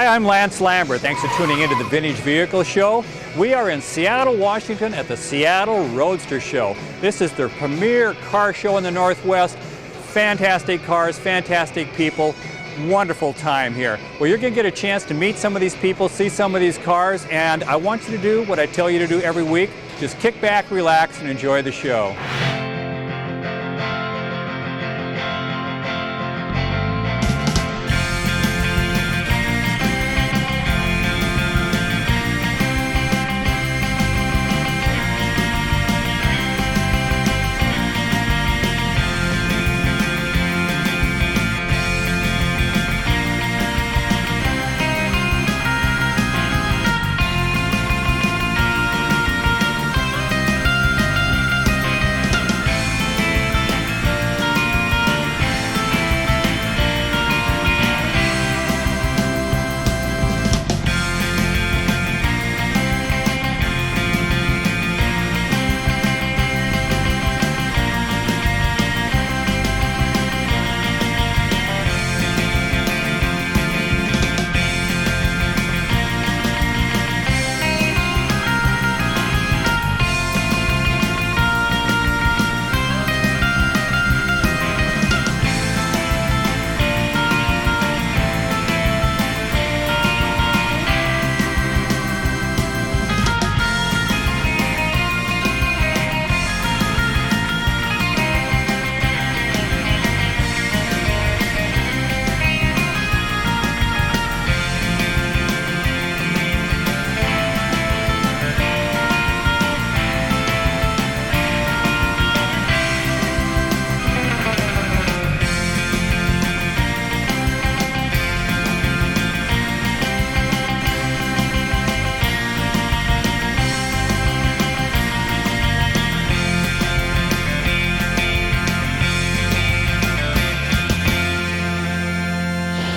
Hi, I'm Lance Lambert. Thanks for tuning into the Vintage Vehicle Show. We are in Seattle, Washington at the Seattle Roadster Show. This is the premier car show in the Northwest. Fantastic cars, fantastic people, wonderful time here. Well, you're going to get a chance to meet some of these people, see some of these cars, and I want you to do what I tell you to do every week. Just kick back, relax, and enjoy the show.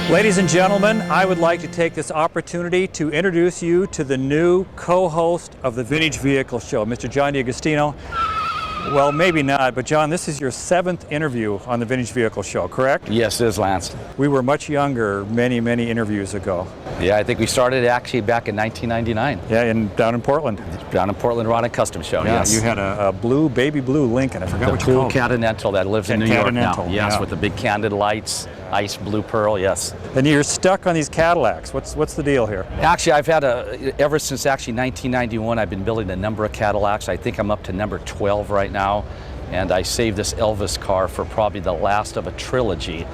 Ladies and gentlemen, I would like to take this opportunity to introduce you to the new co-host of the Vintage Vehicle Show, Mr. John D'Agostino. Well, maybe not, but John, this is your 7th interview on the Vintage Vehicle Show, correct? Yes, it is, Lance. We were much younger many, many interviews ago. Yeah, I think we started actually back in 1999. Yeah, down in Portland. Down in Portland, Rod and Custom Show, yeah, yes. You had a blue, baby blue Lincoln. I forgot what you called it. The cool Continental that lives in New York now. Yes, yeah. With the big candid lights, ice blue pearl, yes. And you're stuck on these Cadillacs. What's the deal here? Actually, I've had ever since actually 1991, I've been building a number of Cadillacs. I think I'm up to number 12 right now. And I saved this Elvis car for probably the last of a trilogy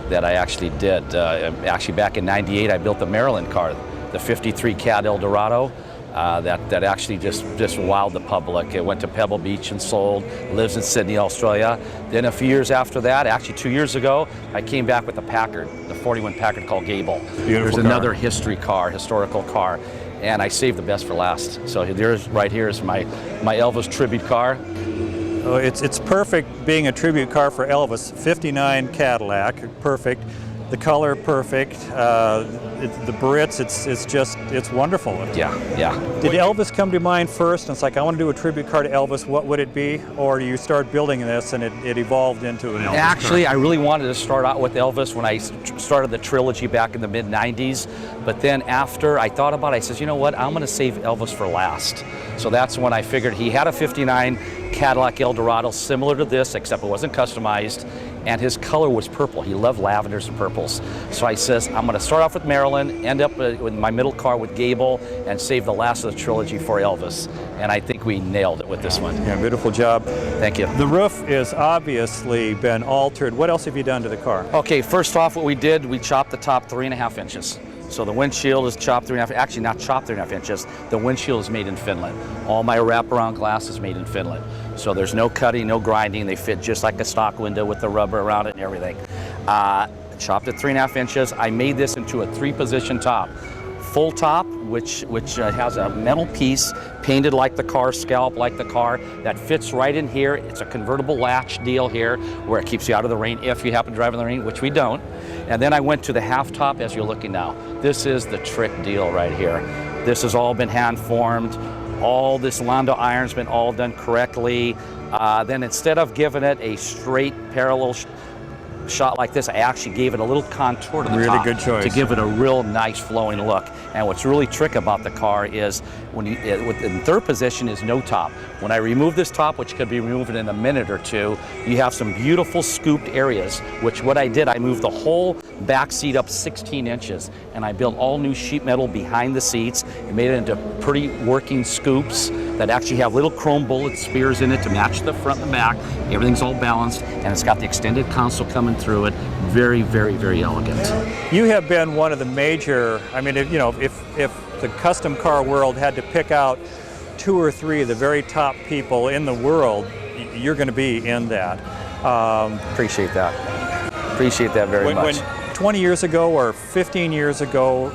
that I actually did. Actually, back in '98, I built the Maryland car, the '53 Cadillac Eldorado. That actually just wowed the public. It went to Pebble Beach and sold, lives in Sydney, Australia. Then a few years after that, actually 2 years ago, I came back with a Packard, the 41 Packard called Gable. There's another historical car, and I saved the best for last. So right here is my Elvis tribute car. Oh, it's perfect being a tribute car for Elvis. '59 Cadillac, perfect. The color, perfect. The Brits, it's wonderful. Yeah, yeah. Did Elvis come to mind first? And it's like, I want to do a tribute car to Elvis. What would it be? Or do you start building this and it evolved into an Elvis Actually, car? I really wanted to start out with Elvis when I started the trilogy back in the mid-90s. But then after I thought about it, I said, you know what? I'm going to save Elvis for last. So that's when I figured he had a '59 Cadillac Eldorado similar to this, except it wasn't customized, and his color was purple. He loved lavenders and purples. So I says, I'm going to start off with Maryland, end up with my middle car with Gable, and save the last of the trilogy for Elvis. And I think we nailed it with this one. Yeah, beautiful job. Thank you. The roof is obviously been altered. What else have you done to the car? Okay, first off, what we did, we chopped the top 3.5 inches. So the windshield is chopped 3.5, actually not chopped 3.5 inches. The windshield is made in Finland. All my wraparound glass is made in Finland. So there's no cutting, no grinding. They fit just like a stock window with the rubber around it and everything. Chopped at 3.5 inches. I made this into a 3-position top. Full top, which has a metal piece painted like the car, scalloped like the car, that fits right in here. It's a convertible latch deal here where it keeps you out of the rain if you happen to drive in the rain, which we don't. And then I went to the half top as you're looking now. This is the trick deal right here. This has all been hand formed. All this Lando iron's been all done correctly. Then instead of giving it a straight parallel shot like this, I actually gave it a little contour to the really top good choice. to give it a real nice flowing look. And what's really tricky about the car is when you, in third position is no top. When I remove this top, which could be removed in a minute or two, you have some beautiful scooped areas, which what I did, I moved the whole back seat up 16 inches, and I built all new sheet metal behind the seats and made it into pretty working scoops that actually have little chrome bullet spears in it to match the front and the back. Everything's all balanced, and it's got the extended console coming through it. Very, very, very elegant. You have been one of the major, I mean, if the custom car world had to pick out 2 or 3 of the very top people in the world, you're going to be in that. Appreciate that. Appreciate that very much. When 20 years ago or 15 years ago,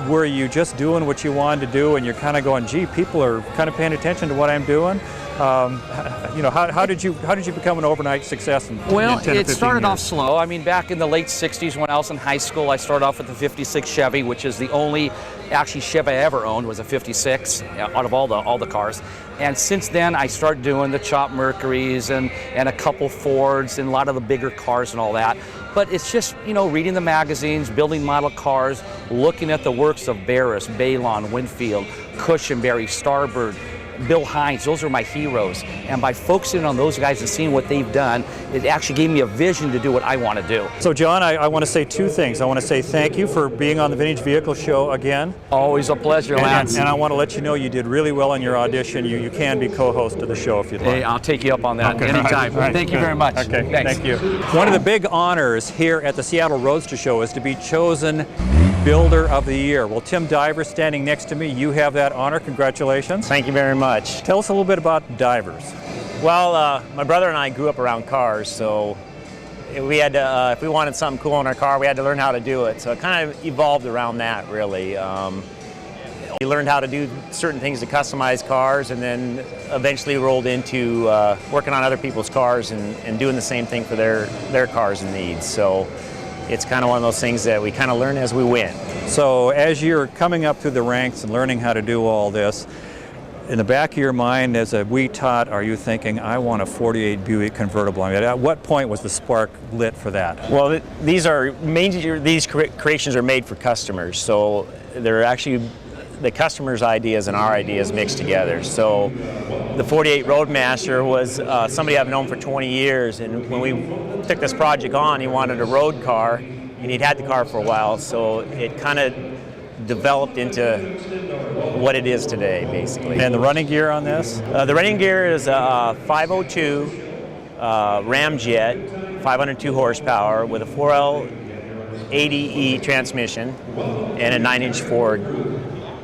were you just doing what you wanted to do and you're kind of going, gee, people are kind of paying attention to what I'm doing? How did you become an overnight success in 10 or 15 it started years? off slow. I mean, back in the late 60s when I was in high school, I started off with the 56 Chevy, which is the only actually Chevy I ever owned was a 56 out of all the cars. And since then, I started doing the chopped Mercurys and a couple Fords and a lot of the bigger cars and all that. But it's just, reading the magazines, building model cars, looking at the works of Barris, Balon, Winfield, Cushenberry, Starbird, Bill Hines, those are my heroes. And by focusing on those guys and seeing what they've done, it actually gave me a vision to do what I want to do. So John, I want to say 2 things. I want to say thank you for being on the Vintage Vehicle Show again. Always a pleasure, Lance. And I want to let you know you did really well on your audition. You can be co-host of the show if you'd like. Hey, I'll take you up on that Okay, anytime. all right, Thank you very much. Okay, thanks. Thank you. One of the big honors here at the Seattle Roadster Show is to be chosen Builder of the Year. Well, Tim Divers standing next to me, you have that honor. Congratulations. Thank you very much. Tell us a little bit about Divers. Well, my brother and I grew up around cars, so we had to, if we wanted something cool in our car, we had to learn how to do it. So it kind of evolved around that, really. We learned how to do certain things to customize cars, and then eventually rolled into working on other people's cars and doing the same thing for their cars and needs. So it's kind of one of those things that we kind of learn as we went. So as you're coming up through the ranks and learning how to do all this, in the back of your mind as a wee tot, are you thinking, I want a 48 Buick convertible? I mean, at what point was the spark lit for that? Well, these creations are made for customers, so they're actually the customer's ideas and our ideas mixed together. So the 48 Roadmaster was somebody I've known for 20 years, and when we took this project on, he wanted a road car, and he'd had the car for a while, so it kind of developed into what it is today, basically. And the running gear on this? The running gear is a 502 Ramjet, 502 horsepower with a 4L80E transmission and a 9-inch Ford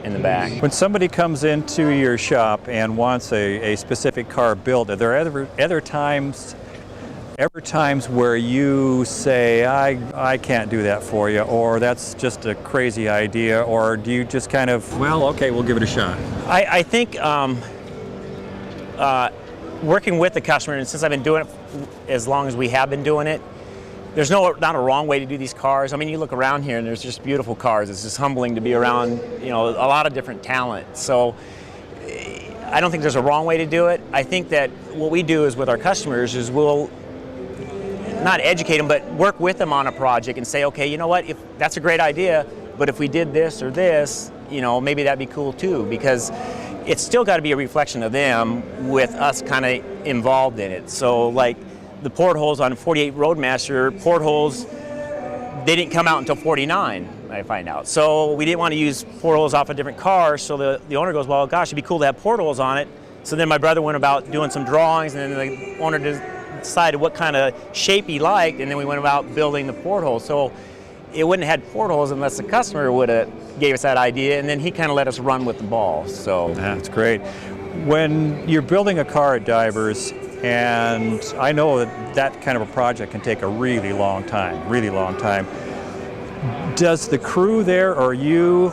in the back. When somebody comes into your shop and wants a specific car built, are there ever times where you say, I can't do that for you, or that's just a crazy idea, or do you just kind of, well, okay, we'll give it a shot? I think working with the customer, and since I've been doing it as long as we have been doing it, there's not a wrong way to do these cars. I mean, you look around here and there's just beautiful cars. It's just humbling to be around, a lot of different talent. So I don't think there's a wrong way to do it. I think that what we do is with our customers is we'll not educate them, but work with them on a project and say, okay, you know what, if that's a great idea, but if we did this or this, maybe that'd be cool too, because it's still got to be a reflection of them with us kind of involved in it. So like the portholes on 48 Roadmaster, portholes, they didn't come out until 49, I find out. So we didn't want to use portholes off of different cars, so the owner goes, well, gosh, it'd be cool to have portholes on it. So then my brother went about doing some drawings, and then the owner decided what kind of shape he liked, and then we went about building the porthole. So it wouldn't have had portholes unless the customer would have gave us that idea, and then he kind of let us run with the ball. So that's great. When you're building a car at Divers, and I know that kind of a project can take a really long time, does the crew there or you,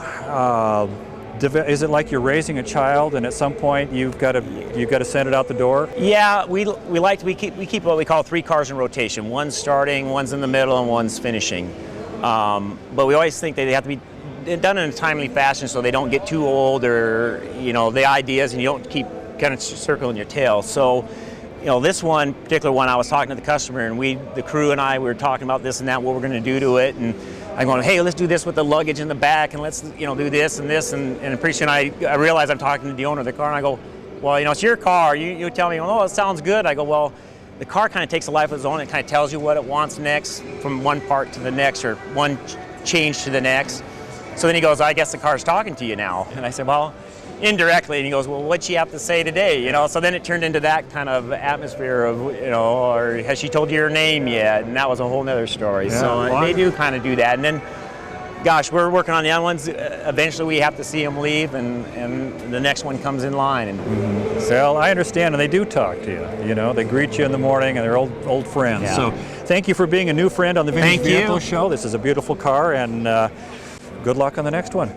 is it like you're raising a child and at some point you've got to send it out the door? Yeah, we keep what we call 3 cars in rotation. One's starting, one's in the middle, and one's finishing. But we always think that they have to be done in a timely fashion so they don't get too old, or the ideas, and you don't keep kind of circling your tail. So you know, this one, particular one, I was talking to the customer, and the crew and I, we were talking about this and that, what we're going to do to it, and I'm going, hey, let's do this with the luggage in the back, and let's, you know, do this and this, and pretty soon I realize I'm talking to the owner of the car, and I go, well, you know, it's your car. You tell me, oh, it sounds good. I go, well, the car kind of takes a life of its own. It kind of tells you what it wants next from one part to the next, or one change to the next. So then he goes, I guess the car's talking to you now. And I said, well, indirectly. And he goes, well, what'd she have to say today? You know, so then it turned into that kind of atmosphere of, you know, or has she told you your name yet? And that was a whole nother story. Yeah, so well, they do kind of do that. And then, gosh, we're working on the other ones. Eventually we have to see them leave, and the next one comes in line. And Well, I understand, and they do talk to you. You know, they greet you in the morning, and they're old friends. Yeah. So thank you for being a new friend on the Vintage Thank you. Vehicle Show. This is a beautiful car, and good luck on the next one.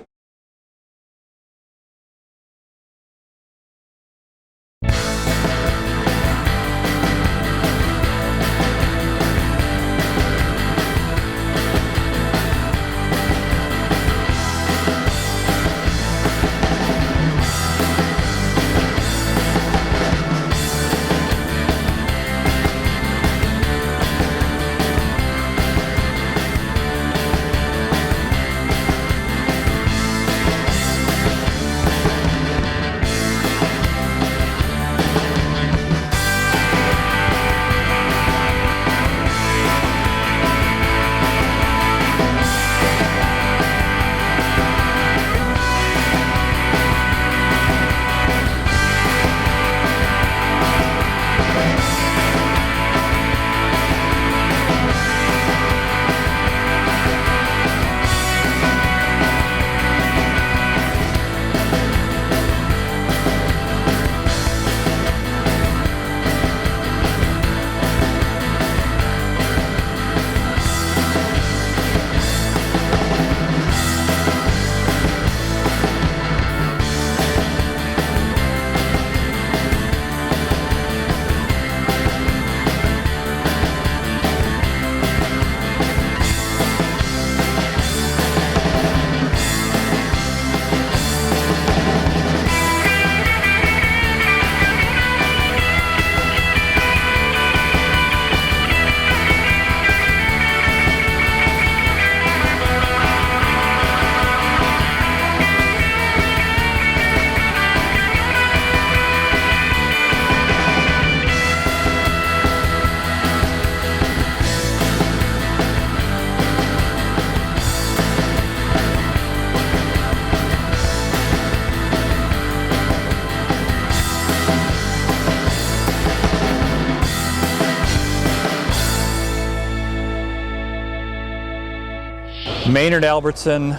Maynard Albertson,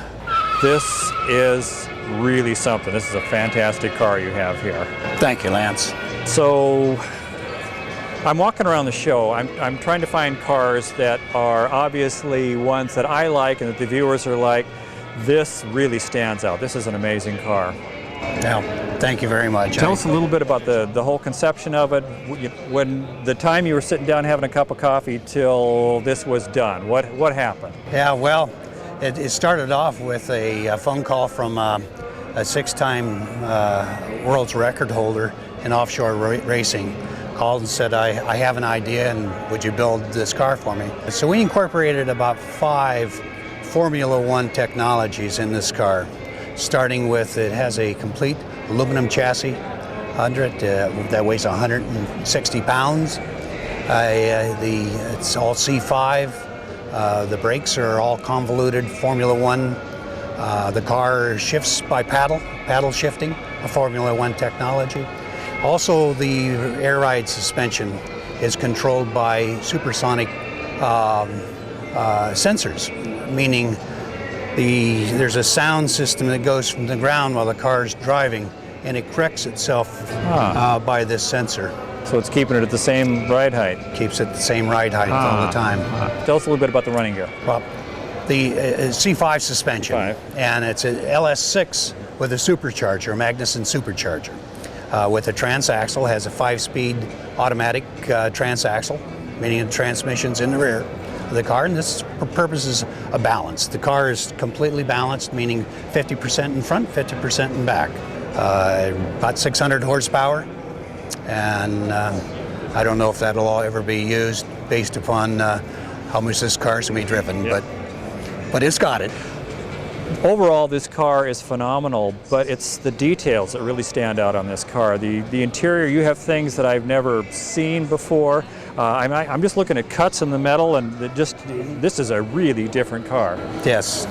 this is really something. This is a fantastic car you have here. Thank you, Lance. So I'm walking around the show. I'm trying to find cars that are obviously ones that I like and that the viewers are like, this really stands out. This is an amazing car. Well, thank you very much. Tell us a little bit about the whole conception of it. When the time you were sitting down having a cup of coffee till this was done, what happened? Yeah, well, it started off with a phone call from a 6-time world's record holder in offshore racing. Called and said, I have an idea, and would you build this car for me? So we incorporated about 5 Formula One technologies in this car, starting with it has a complete aluminum chassis under it that weighs 160 pounds. It's all C5. The brakes are all convoluted Formula One. The car shifts by paddle shifting, a Formula One technology. Also, the air ride suspension is controlled by supersonic sensors, meaning there's a sound system that goes from the ground while the car is driving, and it corrects itself by this sensor. So it's keeping it at the same ride height. Keeps it the same ride height all the time. Tell us a little bit about the running gear. Well, the C5 suspension, and it's an LS6 with a supercharger, a Magnuson supercharger. With a transaxle, has a 5-speed automatic transaxle, meaning the transmission's in the rear of the car, and this purposes a balance. The car is completely balanced, meaning 50% in front, 50% in back. About 600 horsepower, and I don't know if that'll all ever be used based upon how much this car's gonna be driven, but it's got it. Overall, this car is phenomenal, but it's the details that really stand out on this car. The interior, you have things that I've never seen before. I'm just looking at cuts in the metal, and this is a really different car. Yes.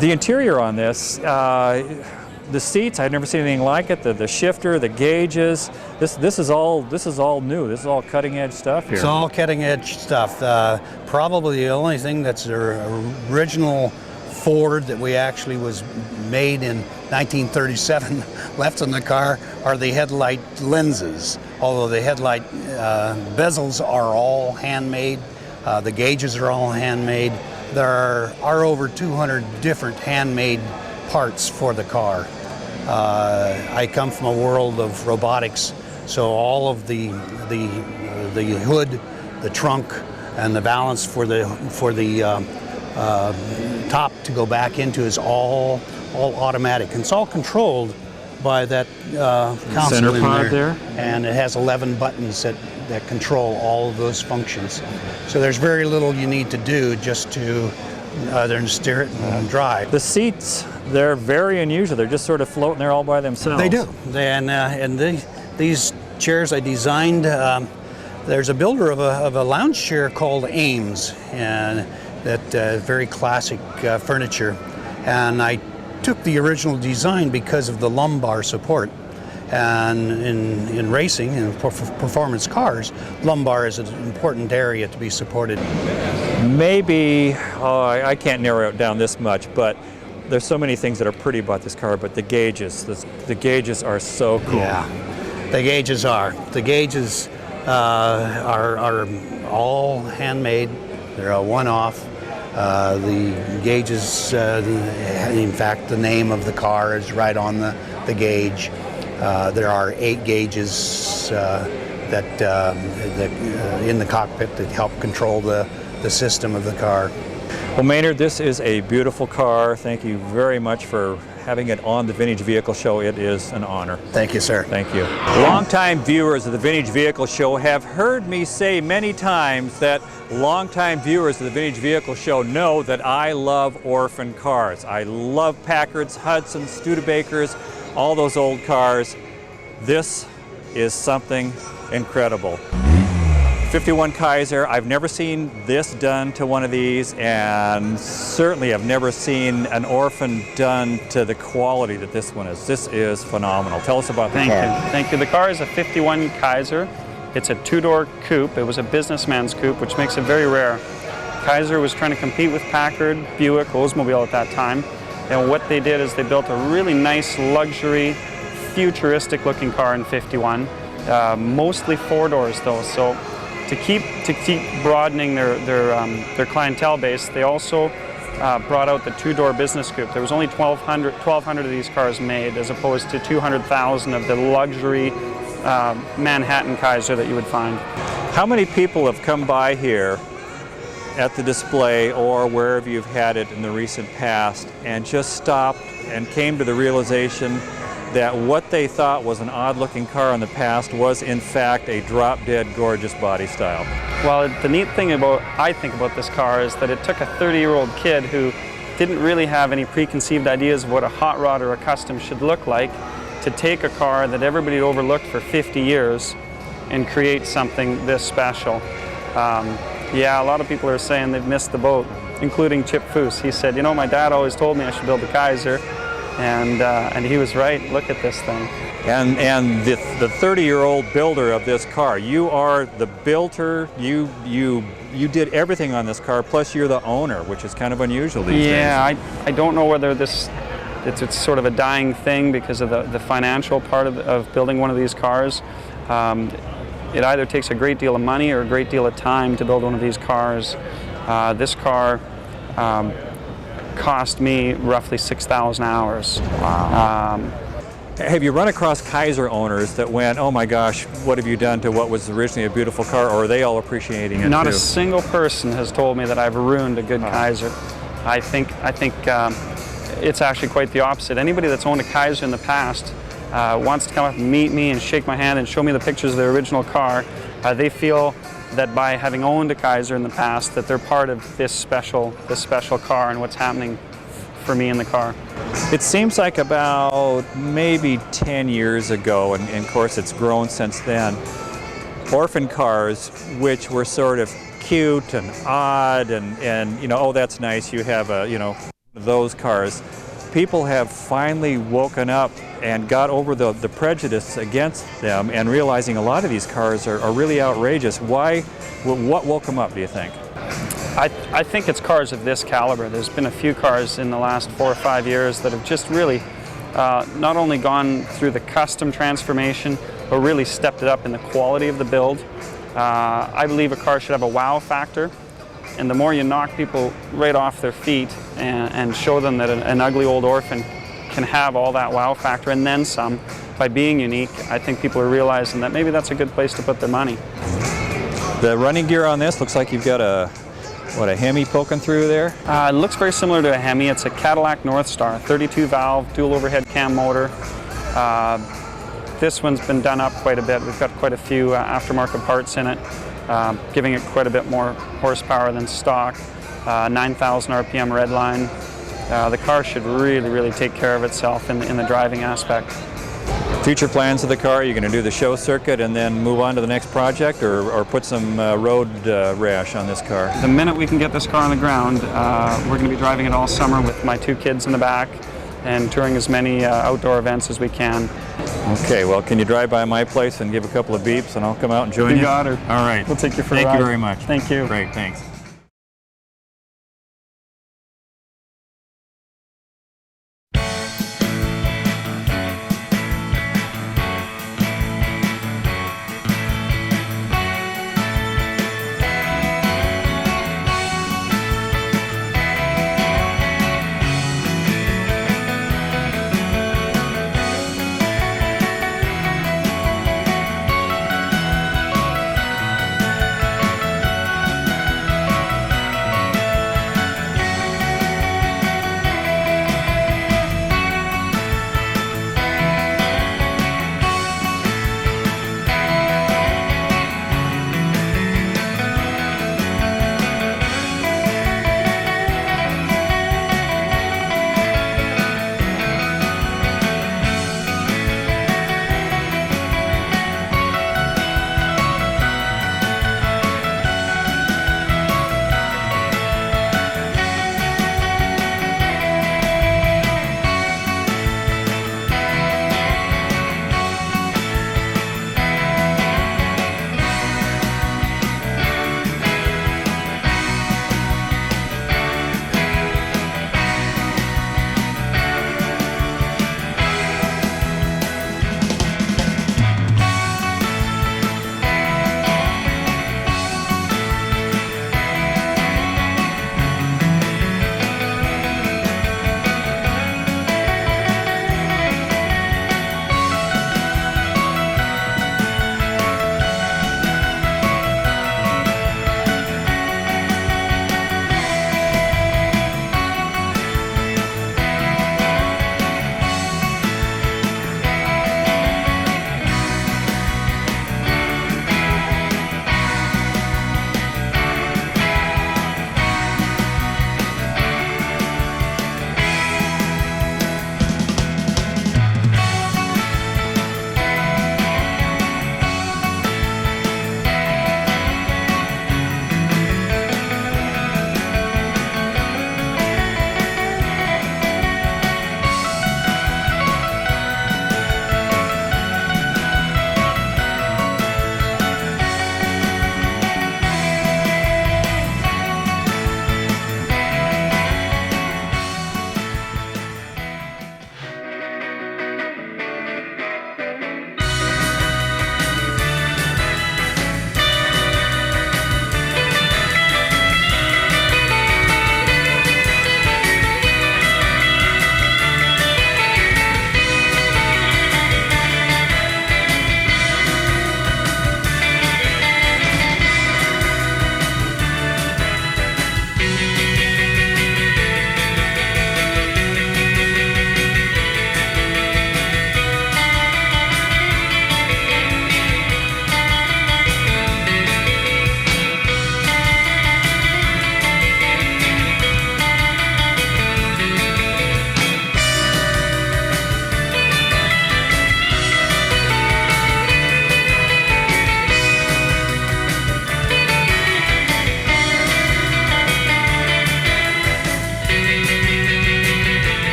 The interior on this, the seats, I've never seen anything like it. The shifter, the gauges, this is all new. This is all cutting edge stuff here. It's all cutting edge stuff. Probably the only thing that's original Ford that we actually was made in 1937 left in the car are the headlight lenses. Although the headlight bezels are all handmade, the gauges are all handmade. There are over 200 different handmade parts for the car. I come from a world of robotics, so all of the hood, the trunk, and the balance for the top to go back into is all automatic. And it's all controlled by that console center in pod there. And it has 11 buttons that control all of those functions. So there's very little you need to do just to either steer it and drive. The seats, they're very unusual. They're just sort of floating there all by themselves. They do. These chairs I designed, there's a builder of a lounge chair called Ames, and that very classic furniture. And I took the original design because of the lumbar support. And in racing and performance cars, lumbar is an important area to be supported. Maybe, I can't narrow it down this much, but there's so many things that are pretty about this car, but the gauges are so cool. Yeah, the gauges are. The gauges are all handmade. They're a one-off. The gauges, in fact, the name of the car is right on the gauge. There are 8 gauges that in the cockpit that help control the system of the car. Well, Maynard, this is a beautiful car. Thank you very much for having it on the Vintage Vehicle Show. It is an honor. Thank you, sir. Thank you. Longtime viewers of the Vintage Vehicle Show have heard me say many times that longtime viewers of the Vintage Vehicle Show know that I love orphan cars. I love Packards, Hudsons, Studebakers, all those old cars. This is something incredible. 51 Kaiser, I've never seen this done to one of these, and certainly I've never seen an orphan done to the quality that this one is. This is phenomenal. Tell us about the car. Thank you. The car is a 51 Kaiser. It's a 2-door coupe. It was a businessman's coupe, which makes it very rare. Kaiser was trying to compete with Packard, Buick, Oldsmobile at that time. And what they did is they built a really nice luxury, futuristic looking car in 51. Mostly 4 doors though. So to keep broadening their clientele base, they also brought out the 2-door business coupe. There was only 1,200 of these cars made, as opposed to 200,000 of the luxury Manhattan Kaiser that you would find. How many people have come by here at the display or wherever you've had it in the recent past and just stopped and came to the realization that what they thought was an odd-looking car in the past was in fact a drop-dead gorgeous body style? Well, the neat thing I think about this car is that it took a 30-year-old kid who didn't really have any preconceived ideas of what a hot rod or a custom should look like to take a car that everybody had overlooked for 50 years and create something this special. Yeah, a lot of people are saying they've missed the boat, including Chip Foose. He said, you know, my dad always told me I should build a Kaiser. And he was right. Look at this thing. And the 30-year-old builder of this car, you are the builder. You did everything on this car. Plus, you're the owner, which is kind of unusual these days. Yeah, I don't know whether it's sort of a dying thing because of the financial part of building one of these cars. It either takes a great deal of money or a great deal of time to build one of these cars. This car cost me roughly 6,000 hours. Wow. Have you run across Kaiser owners that went, oh my gosh, what have you done to what was originally a beautiful car, or are they all appreciating it Not too? a single person has told me that I've ruined a good Kaiser. I think it's actually quite the opposite. Anybody that's owned a Kaiser in the past wants to come up and meet me and shake my hand and show me the pictures of their original car. They feel that by having owned a Kaiser in the past, that they're part of this special car and what's happening for me in the car. It seems like about maybe 10 years ago, and of course it's grown since then, orphan cars, which were sort of cute and odd and you know, oh, that's nice, you have a, you know, those cars. People have finally woken up and got over the prejudice against them and realizing a lot of these cars are really outrageous. Why? What woke them up, do you think? I think it's cars of this caliber. There's been a few cars in the last 4 or 5 years that have just really not only gone through the custom transformation, but really stepped it up in the quality of the build. I believe a car should have a wow factor, and the more you knock people right off their feet and show them that an ugly old orphan can have all that wow factor and then some by being unique, I think people are realizing that maybe that's a good place to put their money. The running gear on this looks like you've got a Hemi poking through there? It looks very similar to a Hemi. It's a Cadillac Northstar, 32 valve, dual overhead cam motor. This one's been done up quite a bit. We've got quite a few aftermarket parts in it, giving it quite a bit more horsepower than stock. 9,000 RPM redline. The car should really take care of itself in the driving aspect. Future plans of the car, you're going to do the show circuit and then move on to the next project, or put some road rash on this car? The minute we can get this car on the ground, we're going to be driving it all summer with my 2 kids in the back and touring as many outdoor events as we can. Okay, well, can you drive by my place and give a couple of beeps and I'll come out and join you? You got her. All right. We'll take you for a ride. Thank you very much. Thank you. Great, thanks.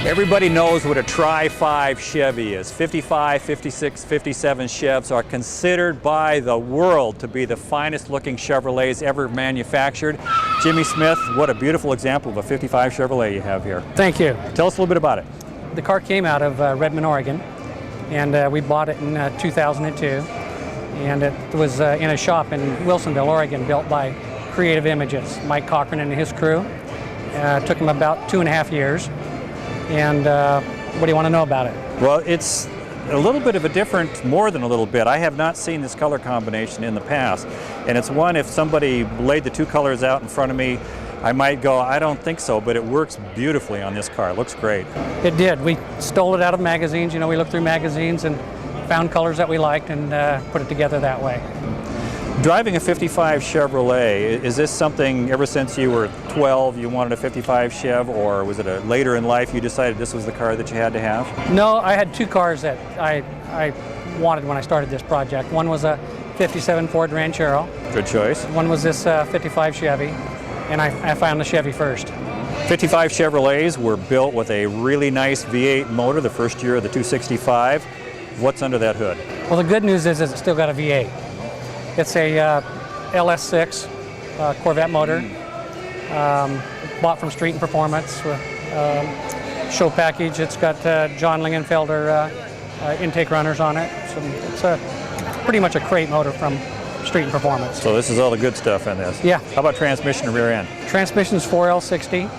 Everybody knows what a Tri-5 Chevy is. 55, 56, 57 Chevs are considered by the world to be the finest looking Chevrolets ever manufactured. Jimmie Smith, what a beautiful example of a 55 Chevrolet you have here. Thank you. Tell us a little bit about it. The car came out of Redmond, Oregon, and we bought it in 2002. And it was in a shop in Wilsonville, Oregon, built by Creative Images. Mike Cochran and his crew. Took them about 2.5 years. And what do you want to know about it? Well, it's a little bit of a different, more than a little bit. I have not seen this color combination in the past. And it's one, if somebody laid the two colors out in front of me, I might go, I don't think so, but it works beautifully on this car. It looks great. It did. We stole it out of magazines. You know, we looked through magazines and found colors that we liked and put it together that way. Driving a 55 Chevrolet, is this something ever since you were 12 you wanted a 55 Chev, or was it later in life you decided this was the car that you had to have? No, I had two cars that I wanted when I started this project. One was a 57 Ford Ranchero. Good choice. One was this 55 Chevy, and I found the Chevy first. 55 Chevrolets were built with a really nice V8 motor the first year of the 265. What's under that hood? Well, the good news is it's still got a V8. It's a LS6 Corvette motor, bought from Street and Performance with show package. It's got John Lingenfelder intake runners on it. So it's pretty much a crate motor from Street and Performance. So this is all the good stuff in this. Yeah. How about transmission and rear end? Transmission's 4L60,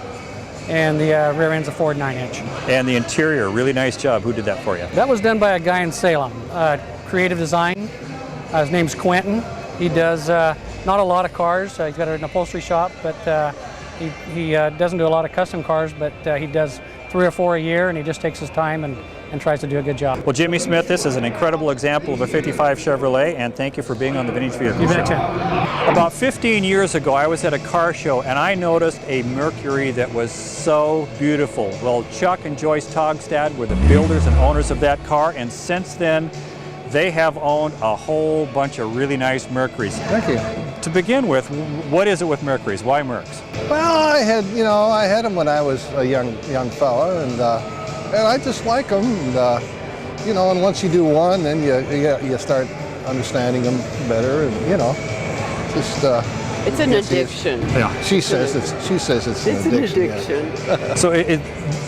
and the rear end's a Ford 9-inch. And the interior, really nice job. Who did that for you? That was done by a guy in Salem, Creative Design. His name's Quentin. He does not a lot of cars. He's got an upholstery shop, but he doesn't do a lot of custom cars, but he does 3 or 4 a year, and he just takes his time and tries to do a good job. Well, Jimmie Smith, this is an incredible example of a 55 Chevrolet, and thank you for being on the Vintage Vehicle You Show. betcha. About 15 years ago, I was at a car show, and I noticed a Mercury that was so beautiful. Well, Chuck and Joyce Togstad were the builders and owners of that car, and since then, they have owned a whole bunch of really nice Mercurys. Thank you. To begin with, what is it with Mercurys? Why Mercs? Well, I had them when I was a young fella, and I just like them. And, and once you do one, then you start understanding them better, and just. It's an addiction. Yeah. She says it's an addiction. Yeah. So,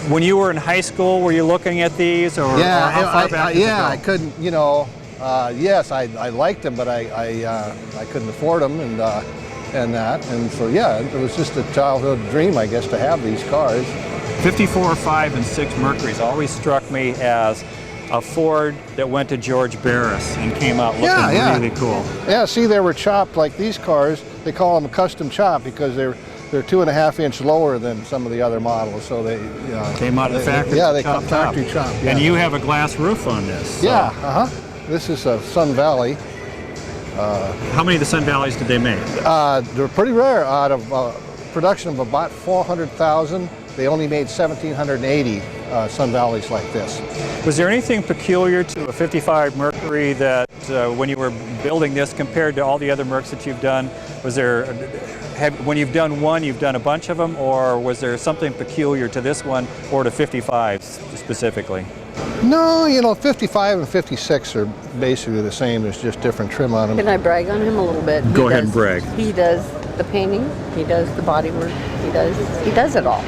when you were in high school, were you looking at these, or how far back did you go? I couldn't. Yes, I liked them, but I couldn't afford them, and that, and so it was just a childhood dream, I guess, to have these cars. 54, 5, and 6 Mercurys always struck me as a Ford that went to George Barris and came out looking really cool. Yeah, see, they were chopped like these cars. They call them a custom chop because they're 2.5 inch lower than some of the other models. So they came out of the factory. They come factory chop. Yeah. And you have a glass roof on this. So. Yeah. This is a Sun Valley. How many of the Sun Valleys did they make? They're pretty rare. Out of production of about 400,000, they only made 1,780 Sun Valleys like this. Was there anything peculiar to a 55 Mercury that when you were building this compared to all the other Mercs that you've done, was there, when you've done one, you've done a bunch of them, or was there something peculiar to this one or to 55 specifically? No, 55 and 56 are basically the same. There's just different trim on them. Can I brag on him a little bit? Go ahead and brag. He does the painting, he does the body work, he does it all.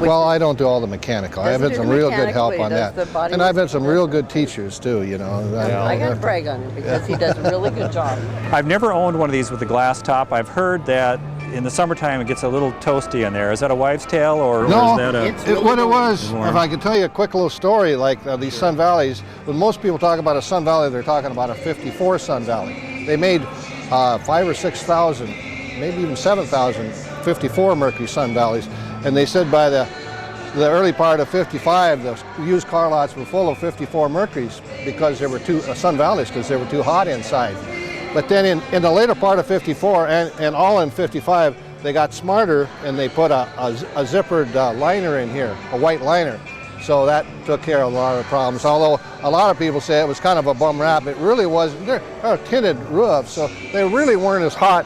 Well, I don't do all the mechanical. I've had some real good help on that. And I've had some real good teachers too, I got to brag on him because he does a really good job. I've never owned one of these with a glass top. I've heard that in the summertime it gets a little toasty in there. Is that a wives' tale or is that a... What it was, if I could tell you a quick little story, like these Sun Valleys, when most people talk about a Sun Valley, they're talking about a 54 Sun Valley. They made 5,000 or 6,000, maybe even 7,000 54 Mercury Sun Valleys. And they said by the early part of 55, the used car lots were full of 54 Mercurys because there were Sun Valleys because they were too hot inside. But then in the later part of 54 and all in 55, they got smarter and they put a zippered liner in here, a white liner. So that took care of a lot of the problems. Although a lot of people say it was kind of a bum rap, it really wasn't. They're tinted roofs, so they really weren't as hot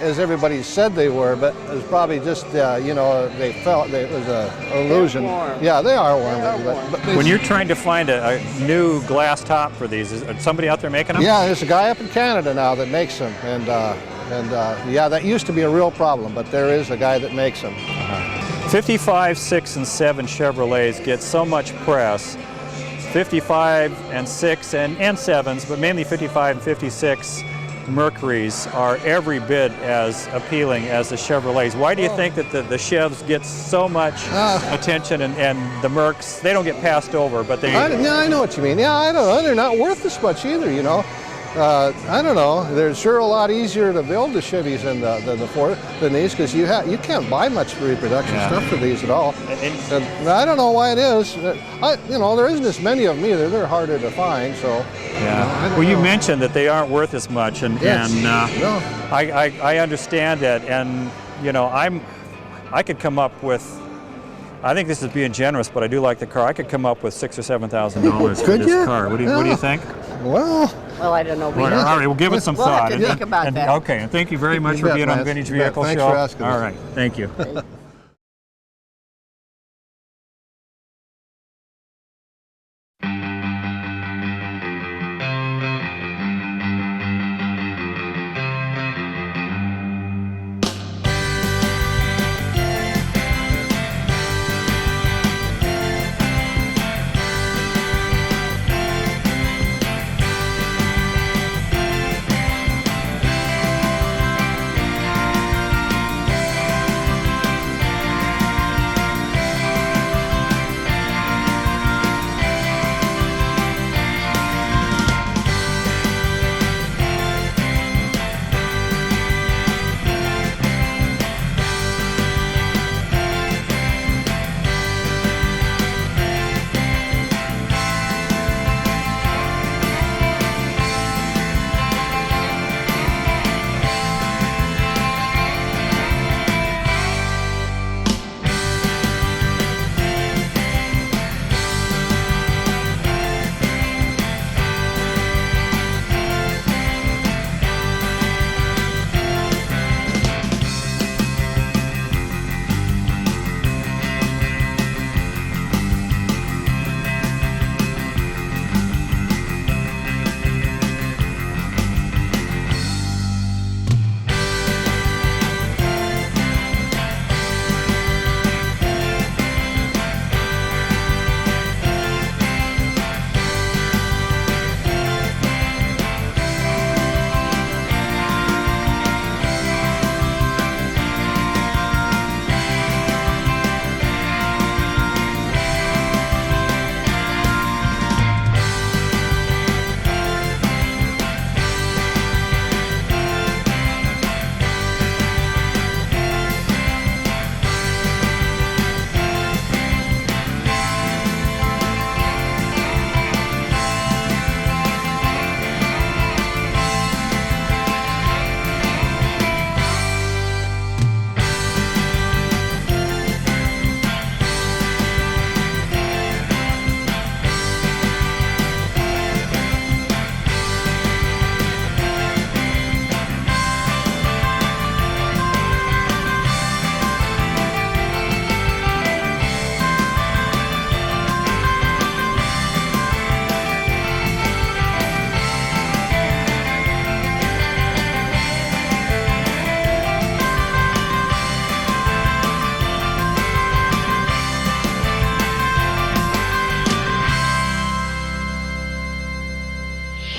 as everybody said they were, but it was probably just, you know, they felt that it was an illusion. warm. Yeah, they are warm. They are but, warm. but they- When you're trying to find a new glass top for these, is somebody out there making them? Yeah, there's a guy up in Canada now that makes them, and yeah, that used to be a real problem, but there is a guy that makes them. 55, 6, and 7 Chevrolets get so much press. 55 and 6 and 7s, but mainly 55 and 56 Mercurys are every bit as appealing as the Chevrolets. Why do you think that the Chevs get so much attention and the Mercs, they don't get passed over, but they... Yeah, I know what you mean. Yeah, I don't know. They're not worth as much either, you know. I don't know. They're sure a lot easier to build the Chevys than these, because you can't buy much reproduction stuff for these at all. And I don't know why it is. You know, there isn't as many of them either. They're harder to find. So. Yeah. Well, you mentioned that they aren't worth as much, and No. I understand that, and you know, I could come up with. I think this is being generous, but I do like the car. I could come up with $6,000 or $7,000 for Could this you? car. What do you think? Well. Well, I don't know. All right, we'll give it some We'll thought. have to think about that. Okay, and thank you very much You for bet, being on the Lance. Vintage You bet. Vehicle Thanks Show. for asking All us. right, thank you.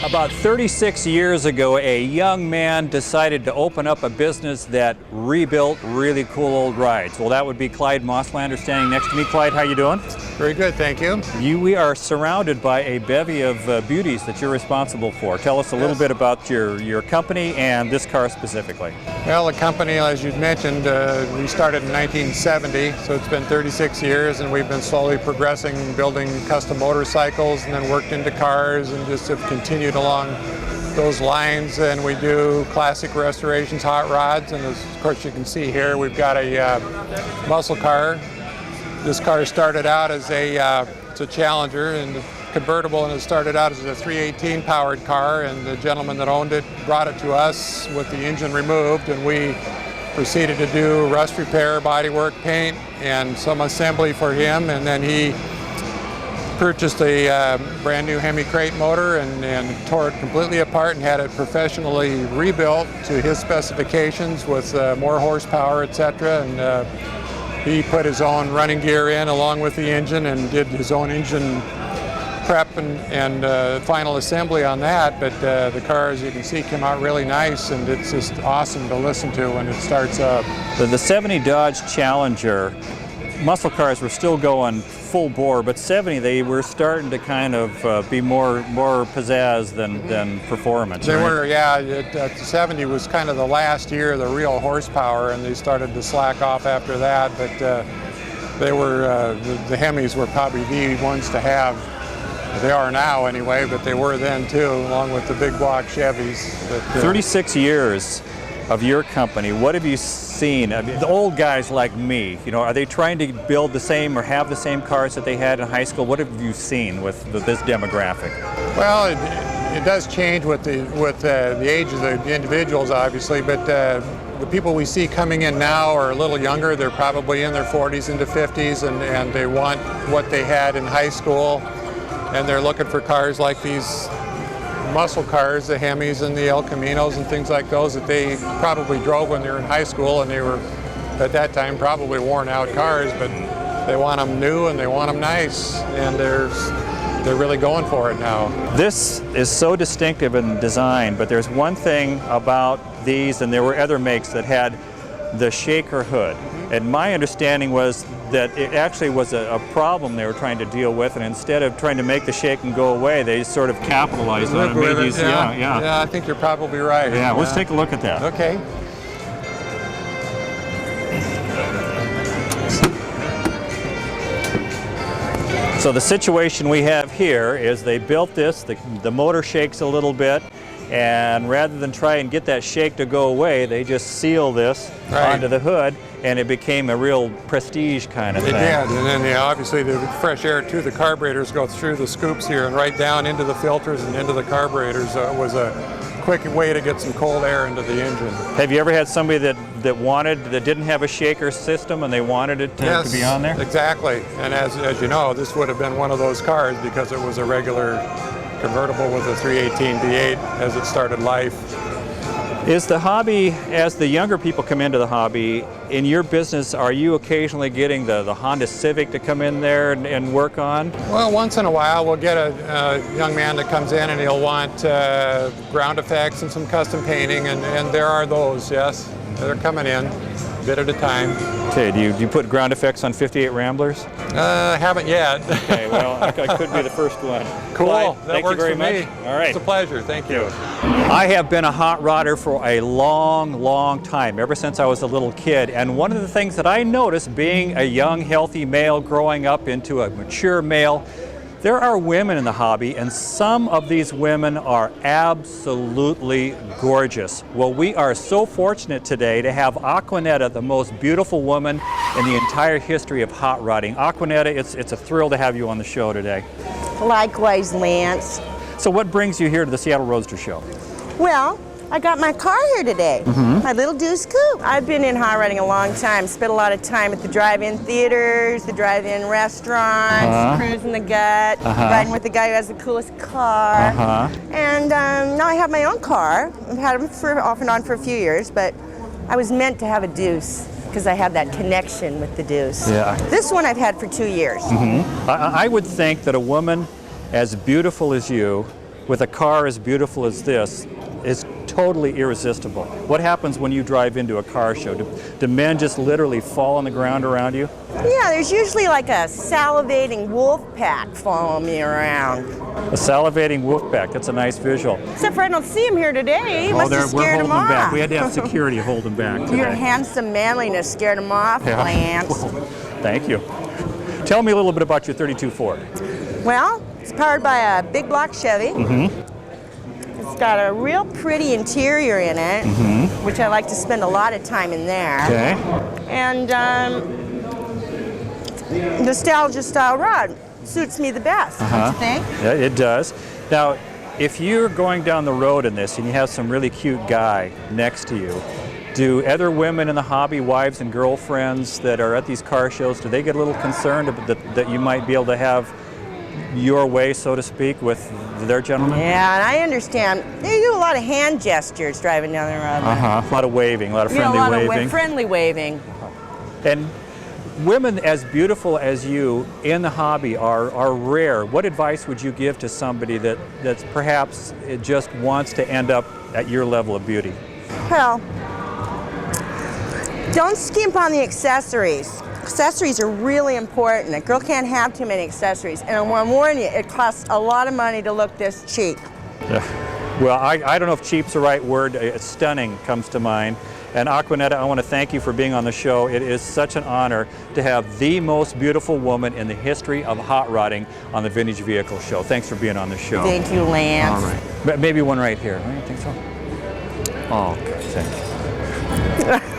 About 36 years ago, a young man decided to open up a business that rebuilt really cool old rides. Well, that would be Clyde Moslander standing next to me. Clyde, how you doing? Very good, thank you. We are surrounded by a bevy of beauties that you're responsible for. Tell us a little bit about your company and this car specifically. Well, the company, as you mentioned, we started in 1970, so it's been 36 years, and we've been slowly progressing, building custom motorcycles, and then worked into cars, and just have continued along those lines. And we do classic restorations, hot rods, and as of course you can see here, we've got a muscle car. This car started out as it's a Challenger, and convertible, and it started out as a 318 powered car, and the gentleman that owned it brought it to us with the engine removed, and we proceeded to do rust repair, bodywork, paint, and some assembly for him, and then he purchased a brand new Hemi crate motor and tore it completely apart and had it professionally rebuilt to his specifications with more horsepower, etc. And he put his own running gear in along with the engine and did his own engine prep and final assembly on that. But the car, as you can see, came out really nice, and it's just awesome to listen to when it starts up. The 70 Dodge Challenger muscle cars were still going full bore, but 70 they were starting to kind of be more pizzazz than performance. They right? were, yeah. 70 was kind of the last year of the real horsepower, and they started to slack off after that. But they were the Hemis were probably the ones to have. They are now anyway, but they were then too, along with the big block Chevys. But, 36 years of your company, what have you seen? I mean, the old guys like me, you know, are they trying to build the same or have the same cars that they had in high school? What have you seen with this demographic? Well, it does change with the age of the individuals, obviously, but the people we see coming in now are a little younger. They're probably in their 40s into 50s, and they want what they had in high school. And they're looking for cars like these muscle cars, the Hemis and the El Caminos and things like those that they probably drove when they were in high school, and they were at that time probably worn out cars, but they want them new and they want them nice, and they're really going for it now. This is so distinctive in design, but there's one thing about these, and there were other makes that had the shaker hood. And my understanding was that it actually was a problem they were trying to deal with, and instead of trying to make the shaking go away, they sort of capitalized on it. Made these, yeah, I think you're probably right. Yeah, let's take a look at that. Okay. So the situation we have here is they built this, the motor shakes a little bit, and rather than try and get that shake to go away, they just seal this onto the hood, and it became a real prestige kind of thing. It did, and then obviously the fresh air to the carburetors go through the scoops here and right down into the filters and into the carburetors. It was a quick way to get some cold air into the engine. Have you ever had somebody that didn't have a shaker system and they wanted it to be on there? Exactly, and as you know, this would have been one of those cars because it was a regular convertible with a 318 V8 as it started life. Is the hobby, as the younger people come into the hobby, in your business, are you occasionally getting the Honda Civic to come in there and work on? Well, once in a while we'll get a young man that comes in and he'll want ground effects and some custom painting, and there are those, yes. They're coming in a bit at a time. Okay, do you put ground effects on 58 Ramblers? Haven't yet. Okay, well, I could be the first one. Cool, Clyde, that thank works you very for much. me. All right. It's a pleasure, thank you. I have been a hot rodder for a long time, ever since I was a little kid. And one of the things that I noticed, being a young, healthy male growing up into a mature male, there are women in the hobby, and some of these women are absolutely gorgeous. Well, we are so fortunate today to have AQUANETTA, the most beautiful woman in the entire history of hot rodding. AQUANETTA, it's a thrill to have you on the show today. Likewise, Lance. So what brings you here to the Seattle Roadster Show? Well, I got my car here today, my little Deuce Coupe. I've been in hot rodding a long time, spent a lot of time at the drive-in theaters, the drive-in restaurants, cruising the gut, riding with the guy who has the coolest car. And now I have my own car. I've had them off and on for a few years, but I was meant to have a Deuce because I have that connection with the Deuce. Yeah. This one I've had for 2 years. I would think that a woman as beautiful as you, with a car as beautiful as this, is totally irresistible. What happens when you drive into a car show? Do men just literally fall on the ground around you? Yeah, there's usually like a salivating wolf pack following me around. A salivating wolf pack, that's a nice visual. Except for I don't see him here today. Must have we're scared him holding them back. off. We had to have security hold them back today. Your handsome manliness scared him off, Lance. Well, thank you. Tell me a little bit about your 32 Ford. Well, it's powered by a big block Chevy. It's got a real pretty interior in it, which I like to spend a lot of time in there. And nostalgia style rod. suits me the best, don't you think? Yeah, it does. Now, if you're going down the road in this and you have some really cute guy next to you, do other women in the hobby, wives and girlfriends that are at these car shows, do they get a little concerned that you might be able to have your way, so to speak, with their gentlemen? Yeah, and I understand. They do a lot of hand gestures driving down the road. A lot of waving, a lot of friendly a lot waving. of friendly waving. And women as beautiful as you in the hobby are rare. What advice would you give to somebody that's perhaps it just wants to end up at your level of beauty? Well, don't skimp on the accessories. Accessories are really important. A girl can't have too many accessories. And I want to warn you, it costs a lot of money to look this cheap. Yeah. Well, I don't know if cheap's the right word. Stunning comes to mind. And AQUANETTA, I want to thank you for being on the show. It is such an honor to have the most beautiful woman in the history of hot rodding on the Vintage Vehicle Show. Thanks for being on the show. Thank you, Lance. All right. Maybe one right here. I don't think so. Oh, okay. Thank you.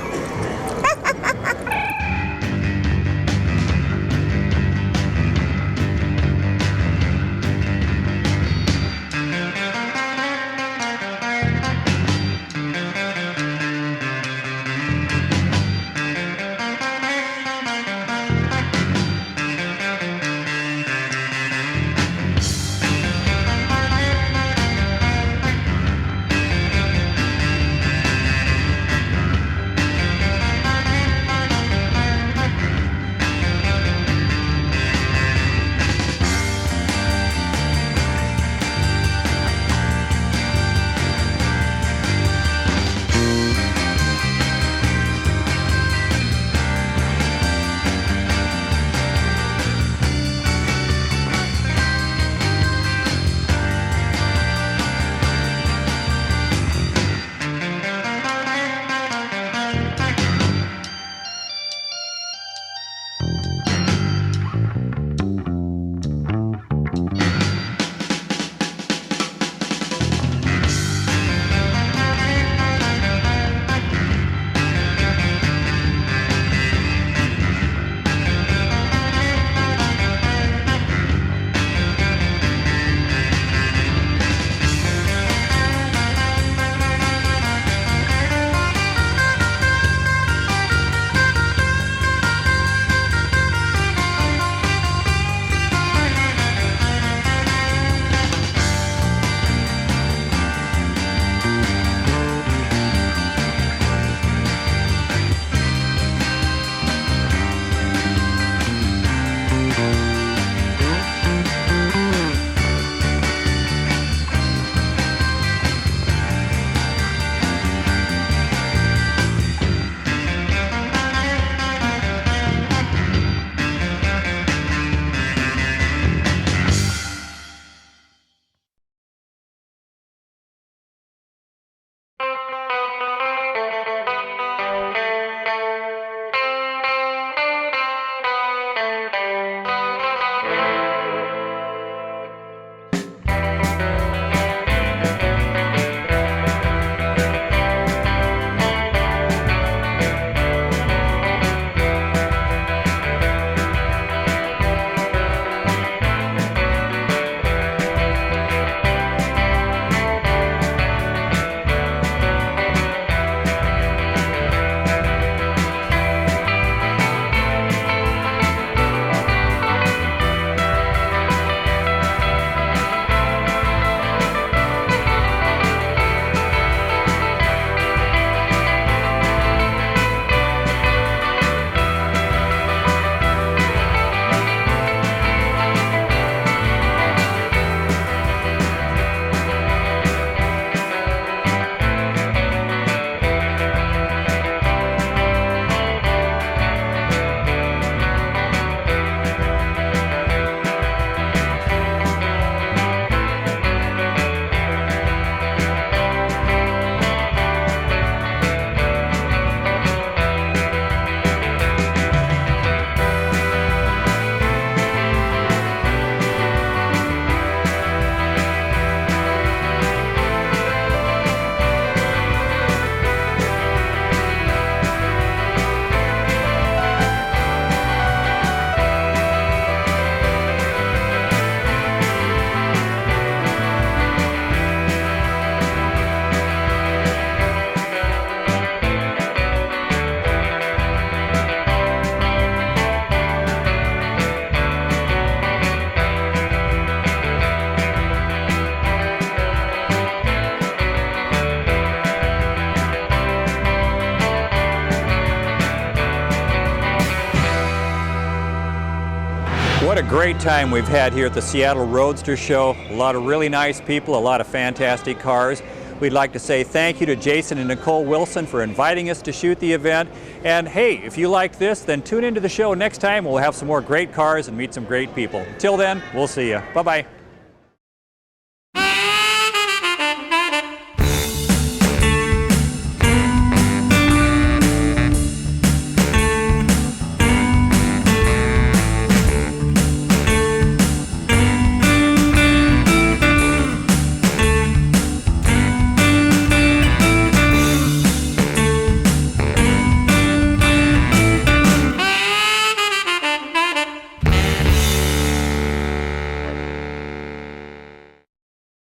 What a great time we've had here at the Seattle Roadster Show. A lot of really nice people, a lot of fantastic cars. We'd like to say thank you to Jason and Nicole Wilson for inviting us to shoot the event. And hey, if you liked this, then tune into the show next time. We'll have some more great cars and meet some great people. Until then, we'll see you. Bye-bye.